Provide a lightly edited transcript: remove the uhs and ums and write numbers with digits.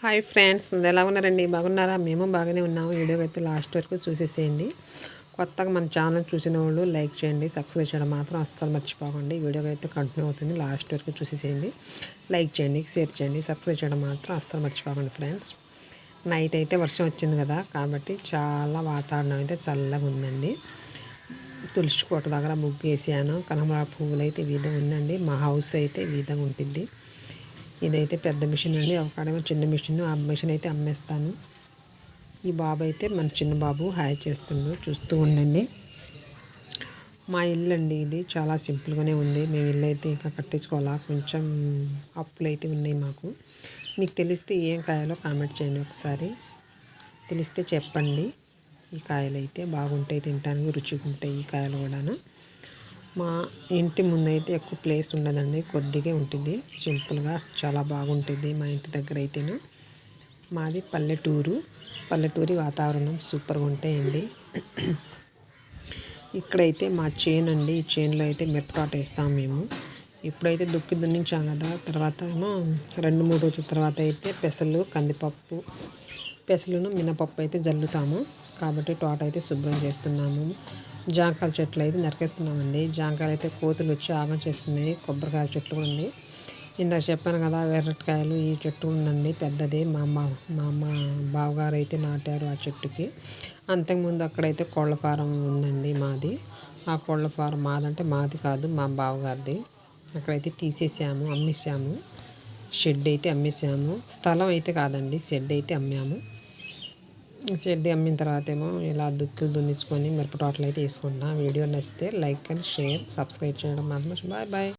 Hi friends, ఎలా ఉన్నారండి? బాగున్నారా? మేము బాగానే ఉన్నాము. వీడియోకి అయితే లాస్ట్ వరకు చూసేసేయండి. కొత్తగా మన ఛానల్ చూసిన వాళ్ళు లైక్ చేయండి, సబ్స్క్రైబ్ చేయడం మాత్రం అస్సలు మర్చిపోకండి. వీడియోకి అయితే కంటిన్యూ అవుతుంది, లాస్ట్ వరకు చూసేసేయండి. లైక్ చేయండి, షేర్ చేయండి, సబ్స్క్రైబ్ చేయడం మాత్రం అస్సలు మర్చిపోకండి ఫ్రెండ్స్. నైట్ అయితే వర్షం వచ్చింది కదా, కాబట్టి చాలా వాతావరణం అయితే చల్లగా ఉందండి. తులసి కోట దగ్గర ముగ్గు వేసాను. కనకాంబరాల పువ్వులు అయితే ఈ విధంగా ఉందండి. మా హౌస్ అయితే ఈ విధంగా ఉంటుంది. ఇదైతే పెద్ద మిషన్ అండి, ఒకడేమో చిన్న మిషన్. ఆ మిషన్ అయితే అమ్మేస్తాను. ఈ బాబు అయితే మన చిన్న బాబు హాయ్ చేస్తుండు, చూస్తూ ఉండండి. మా ఇల్లు అండి, ఇది చాలా సింపుల్గానే ఉంది. మేము ఇల్లు అయితే ఇంకా కట్టించుకోవాలా, కొంచెం అప్పులు అయితే ఉన్నాయి మాకు. మీకు తెలిస్తే ఏం కాయాలో కామెంట్ చేయండి ఒకసారి, తెలిస్తే చెప్పండి. ఈ కాయలు అయితే బాగుంటాయి, తినడానికి రుచిగా ఉంటాయి ఈ కాయలు కూడాను. మా ఇంటి ముందైతే ఎక్కువ ప్లేస్ ఉండదండి, కొద్దిగా ఉంటుంది, సింపుల్గా చాలా బాగుంటుంది మా ఇంటి దగ్గర అయితేను. మాది పల్లెటూరి వాతావరణం సూపర్గా ఉంటాయండి. ఇక్కడైతే మా చేను అండి, ఈ చేనులో అయితే మిరపతోట వేస్తాము మేము. ఇప్పుడైతే దున్నించాం కదా, తర్వాత ఏమో 2-3 రోజుల తర్వాత అయితే పెసలును మినపప్పు అయితే జల్లుతాము. కాబట్టి తోట అయితే శుభ్రం చేస్తున్నాము. జాంకాయల చెట్లు అయితే నరికేస్తున్నామండి. జాంకాయలు అయితే కోతులు వచ్చి ఆగం చేస్తున్నాయి. కొబ్బరికాయల చెట్లు కూడా ఉంది. ఇందాక చెప్పాను కదా, వెర్రటికాయలు ఈ చెట్టు ఉందండి పెద్దది. మా బావగారు అయితే నాటారు ఆ చెట్టుకి. అంతకుముందు అక్కడైతే కోళ్ళ ఫారం ఉందండి మాది. ఆ కోళ్ళ ఫారం మాదంటే మాది కాదు, మా బావగారిది. అక్కడైతే తీసేసాము, అమ్మేసాము. షెడ్ అయితే అమ్మేసాము. స్థలం అయితే కాదండి, షెడ్ అయితే అమ్మాము. షెడ్ అమ్మిన తర్వాత ఏమో ఇలా దుక్కులు దున్నించుకొని మిరప తోటలు అయితే వేసుకుంటున్నాం. వీడియో నచ్చితే లైక్ అండ్ షేర్, సబ్స్క్రైబ్ చేయడం మాత్రం. Bye bye.